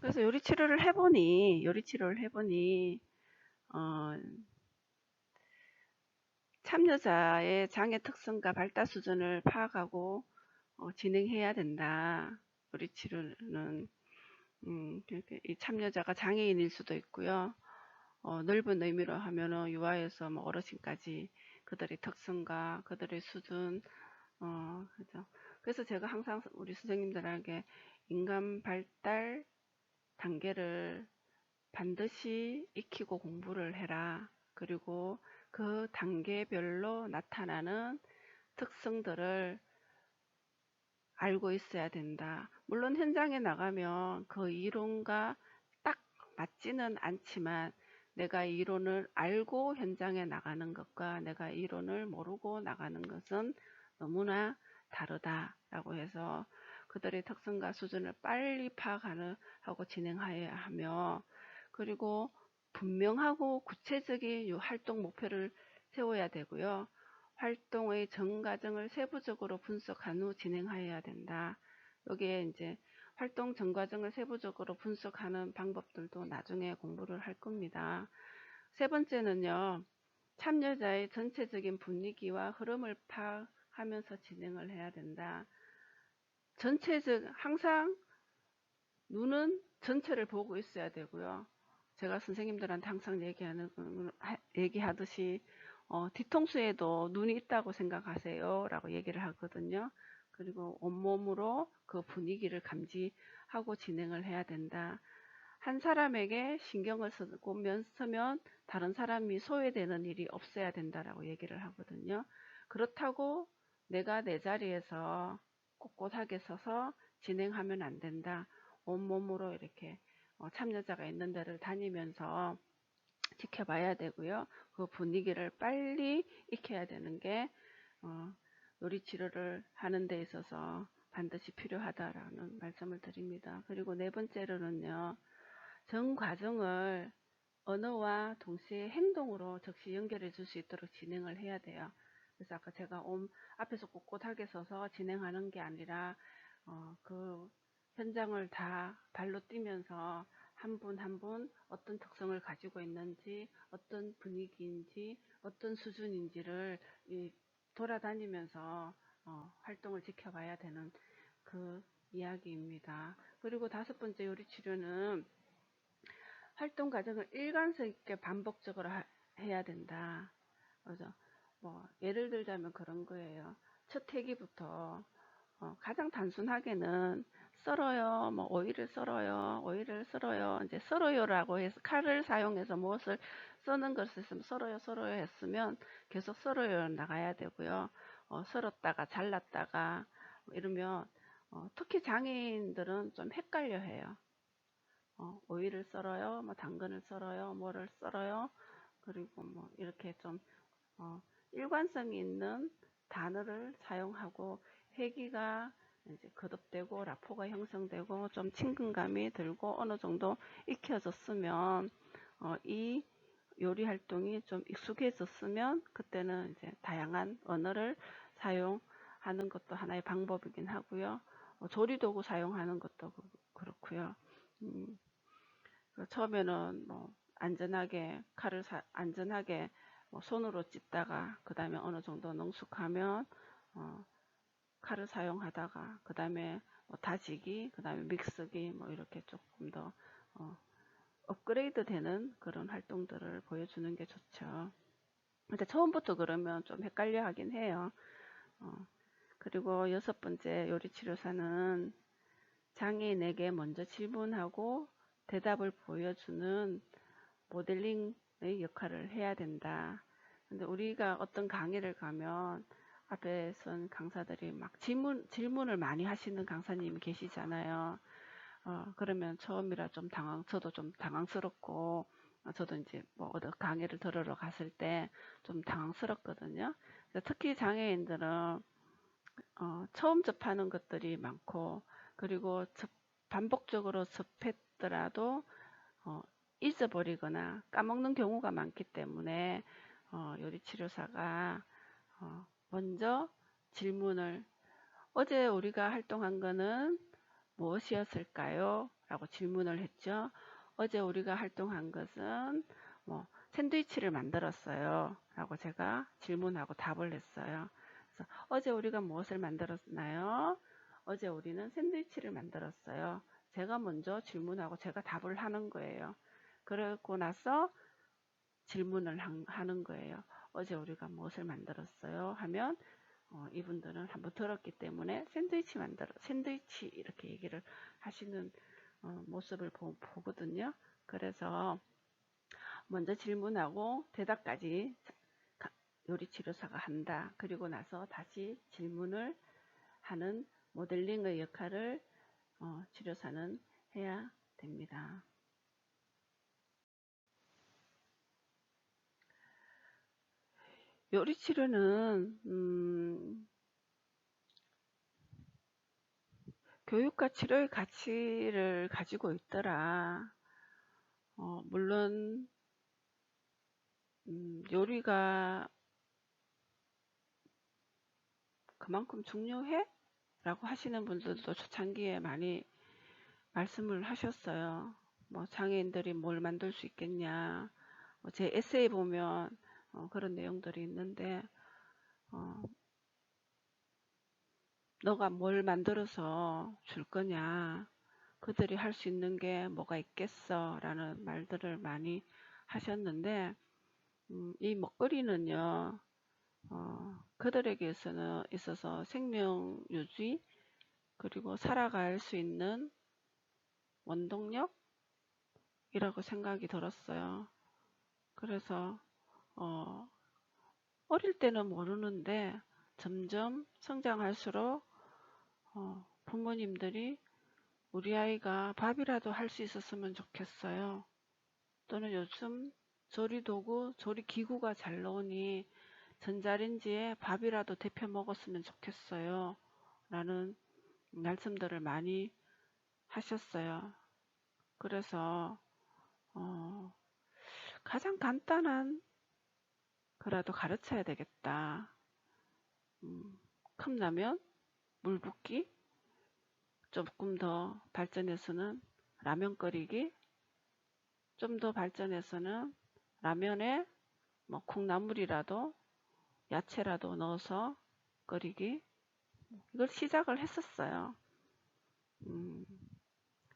그래서 요리 치료를 해보니 어, 참여자의 장애 특성과 발달 수준을 파악하고 진행해야 된다. 요리치료는 이렇게 이 참여자가 장애인일 수도 있고요. 넓은 의미로 하면은 유아에서 뭐 어르신까지 그들의 특성과 그들의 수준, 그죠. 그래서 제가 항상 우리 선생님들에게 인간 발달 단계를 반드시 익히고 공부를 해라. 그리고 그 단계별로 나타나는 특성들을 알고 있어야 된다. 물론 현장에 나가면 그 이론과 딱 맞지는 않지만 내가 이론을 알고 현장에 나가는 것과 내가 이론을 모르고 나가는 것은 너무나 다르다라고 해서 그들의 특성과 수준을 빨리 파악하고 진행해야 하며, 그리고 분명하고 구체적인 활동 목표를 세워야 되고요. 활동의 전 과정을 세부적으로 분석한 후 진행해야 된다. 여기에 이제 활동 전 과정을 세부적으로 분석하는 방법들도 나중에 공부를 할 겁니다. 세 번째는요, 참여자의 전체적인 분위기와 흐름을 파악하면서 진행을 해야 된다. 항상 눈은 전체를 보고 있어야 되고요. 제가 선생님들한테 항상 얘기하듯이 뒤통수에도 눈이 있다고 생각하세요 라고 얘기를 하거든요. 그리고 온몸으로 그 분위기를 감지하고 진행을 해야 된다. 한 사람에게 신경을 쓰면 다른 사람이 소외되는 일이 없어야 된다라고 얘기를 하거든요. 그렇다고 내가 내 자리에서 꼿꼿하게 서서 진행하면 안 된다. 온몸으로 이렇게 참여자가 있는 데를 다니면서 지켜봐야 되고요. 그 분위기를 빨리 익혀야 되는 게 요리치료를 하는 데 있어서 반드시 필요하다라는 말씀을 드립니다. 그리고 네 번째로는요, 전 과정을 언어와 동시에 행동으로 적시 연결해 줄 수 있도록 진행을 해야 돼요. 그래서 아까 제가 앞에서 꼿꼿하게 서서 진행하는 게 아니라 그 현장을 다 발로 뛰면서 한 분 한 분 어떤 특성을 가지고 있는지, 어떤 분위기인지, 어떤 수준인지를 돌아다니면서 활동을 지켜봐야 되는 그 이야기입니다. 그리고 다섯 번째 요리치료는 활동 과정을 일관성 있게 반복적으로 해야 된다. 그죠? 뭐 예를 들자면 그런 거예요. 첫 회기부터 가장 단순하게는 썰어요, 뭐 오이를 썰어요, 이제 썰어요라고 해서 칼을 사용해서 무엇을 써는 것을 했으면 썰어요 했으면 계속 썰어요 나가야 되고요. 썰었다가 잘랐다가 이러면 특히 장애인들은 좀 헷갈려 해요. 오이를 썰어요, 뭐 당근을 썰어요, 뭐를 썰어요. 그리고 뭐 이렇게 좀 일관성이 있는 단어를 사용하고 회기가 이제 거듭되고 라포가 형성되고 좀 친근감이 들고 어느 정도 익혀졌으면 이 요리 활동이 좀 익숙해졌으면 그때는 이제 다양한 언어를 사용하는 것도 하나의 방법이긴 하고요. 조리도구 사용하는 것도 그렇고요. 처음에는 뭐 안전하게 안전하게 뭐 손으로 찢다가 그 다음에 어느 정도 능숙하면 칼을 사용하다가 그 다음에 뭐 다지기, 그 다음에 믹서기 뭐 이렇게 조금 더 업그레이드 되는 그런 활동들을 보여주는 게 좋죠. 근데 처음부터 그러면 좀 헷갈려 하긴 해요. 그리고 여섯 번째 요리치료사는 장애인에게 먼저 질문하고 대답을 보여주는 모델링의 역할을 해야 된다. 근데 우리가 어떤 강의를 가면 앞에 선 강사들이 막 질문을 많이 하시는 강사님이 계시잖아요. 그러면 처음이라 저도 좀 당황스럽고, 저도 이제 뭐 어디 강의를 들으러 갔을 때 좀 당황스럽거든요. 특히 장애인들은 처음 접하는 것들이 많고, 그리고 반복적으로 접했더라도 잊어버리거나 까먹는 경우가 많기 때문에 요리치료사가 먼저 질문을, 어제 우리가 활동한 거는 무엇이었을까요? 라고 질문을 했죠. 어제 우리가 활동한 것은 뭐 샌드위치를 만들었어요 라고 제가 질문하고 답을 했어요. 그래서 어제 우리가 무엇을 만들었나요? 어제 우리는 샌드위치를 만들었어요. 제가 먼저 질문하고 제가 답을 하는 거예요. 그러고 나서 질문을 하는 거예요. 어제 우리가 무엇을 만들었어요? 하면 이분들은 한번 들었기 때문에 샌드위치 이렇게 얘기를 하시는 모습을 보거든요. 그래서 먼저 질문하고 대답까지 요리치료사가 한다. 그리고 나서 다시 질문을 하는 모델링의 역할을 치료사는 해야 됩니다. 요리치료는 교육과 치료의 가치를 가지고 있더라. 물론 요리가 그만큼 중요해? 라고 하시는 분들도 초창기에 많이 말씀을 하셨어요. 뭐 장애인들이 뭘 만들 수 있겠냐. 제 에세이 보면 그런 내용들이 있는데 너가 뭘 만들어서 줄 거냐. 그들이 할 수 있는 게 뭐가 있겠어 라는 말들을 많이 하셨는데 이 먹거리는요. 그들에게 있어서 생명 유지 그리고 살아갈 수 있는 원동력이라고 생각이 들었어요. 그래서 어릴 때는 모르는데 점점 성장할수록 부모님들이 우리 아이가 밥이라도 할 수 있었으면 좋겠어요. 또는 요즘 조리도구, 조리기구가 잘 나오니 전자레인지에 밥이라도 데펴 먹었으면 좋겠어요. 라는 말씀들을 많이 하셨어요. 그래서 가장 간단한 거라도 가르쳐야 되겠다. 컵라면, 물 붓기, 조금 더 발전해서는 라면 끓이기, 좀 더 발전해서는 라면에 뭐 콩나물이라도 야채라도 넣어서 끓이기, 이걸 시작을 했었어요.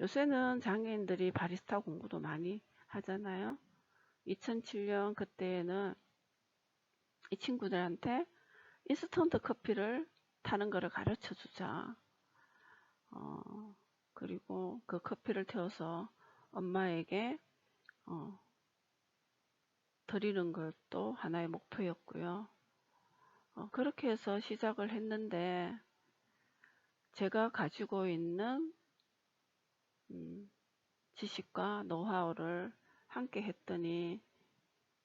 요새는 장애인들이 바리스타 공부도 많이 하잖아요. 2007년 그때에는 이 친구들한테 인스턴트 커피를 타는 거를 가르쳐 주자. 그리고 그 커피를 태워서 엄마에게 드리는 것도 하나의 목표였고요. 그렇게 해서 시작을 했는데 제가 가지고 있는 지식과 노하우를 함께 했더니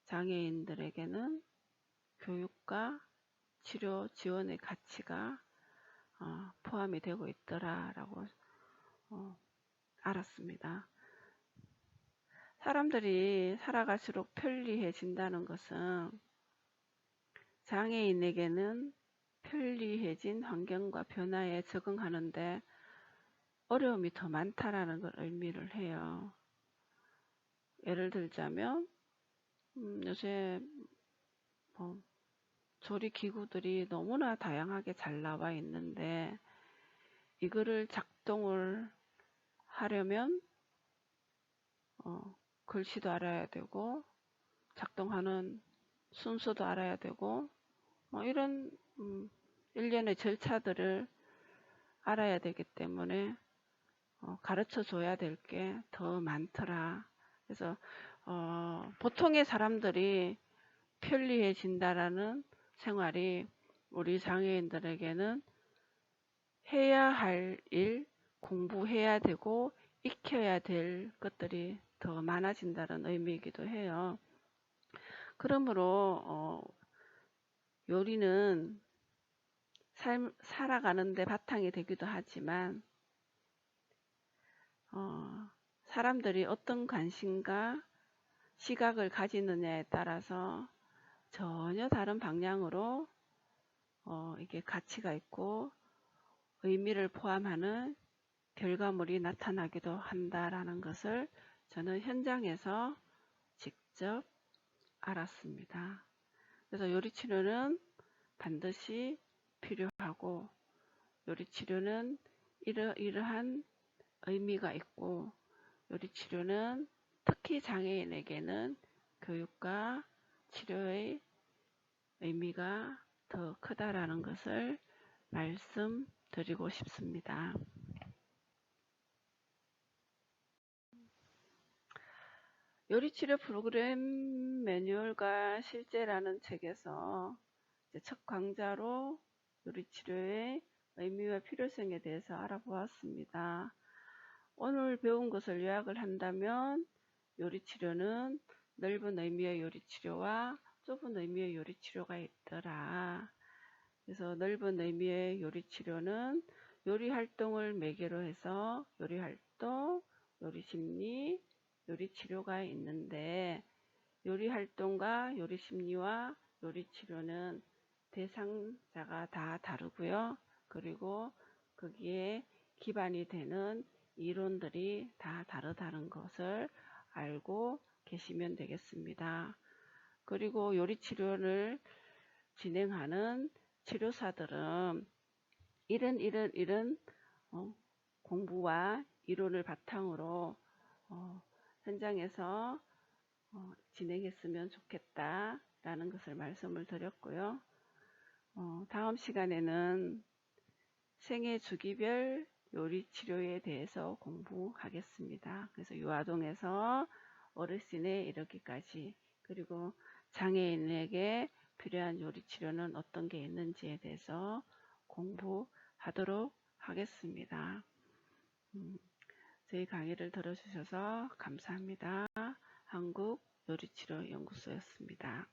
장애인들에게는 교육과 치료 지원의 가치가 포함이 되고 있더라라고 알았습니다. 사람들이 살아갈수록 편리해진다는 것은 장애인에게는 편리해진 환경과 변화에 적응하는데 어려움이 더 많다라는 걸 의미를 해요. 예를 들자면 요새 조리기구들이 너무나 다양하게 잘 나와 있는데 이거를 작동을 하려면 글씨도 알아야 되고 작동하는 순서도 알아야 되고 이런 일련의 절차들을 알아야 되기 때문에 가르쳐 줘야 될 게 더 많더라. 그래서 보통의 사람들이 편리해진다라는 생활이 우리 장애인들에게는 해야 할 일, 공부해야 되고 익혀야 될 것들이 더 많아진다는 의미이기도 해요. 그러므로 요리는 살아가는 데 바탕이 되기도 하지만 사람들이 어떤 관심과 시각을 가지느냐에 따라서 전혀 다른 방향으로 이게 가치가 있고 의미를 포함하는 결과물이 나타나기도 한다라는 것을 저는 현장에서 직접 알았습니다. 그래서 요리치료는 반드시 필요하고, 요리치료는 이러한 의미가 있고, 요리치료는 특히 장애인에게는 교육과 치료의 의미가 더 크다라는 것을 말씀드리고 싶습니다. 요리치료 프로그램 매뉴얼과 실제라는 책에서 첫 강좌로 요리치료의 의미와 필요성에 대해서 알아보았습니다. 오늘 배운 것을 요약을 한다면 요리치료는 넓은 의미의 요리치료와 좁은 의미의 요리치료가 있더라. 그래서 넓은 의미의 요리치료는 요리활동을 매개로 해서 요리활동, 요리심리, 요리치료가 있는데, 요리활동과 요리심리와 요리치료는 대상자가 다 다르고요. 그리고 거기에 기반이 되는 이론들이 다 다르다는 것을 알고 계시면 되겠습니다. 그리고 요리치료를 진행하는 치료사들은 이런 공부와 이론을 바탕으로 현장에서 진행했으면 좋겠다라는 것을 말씀을 드렸고요. 다음 시간에는 생애 주기별 요리치료에 대해서 공부하겠습니다. 그래서 유아동에서 어르신에 이르기까지, 그리고 장애인에게 필요한 요리치료는 어떤 게 있는지에 대해서 공부하도록 하겠습니다. 저희 강의를 들어주셔서 감사합니다. 한국요리치료연구소였습니다.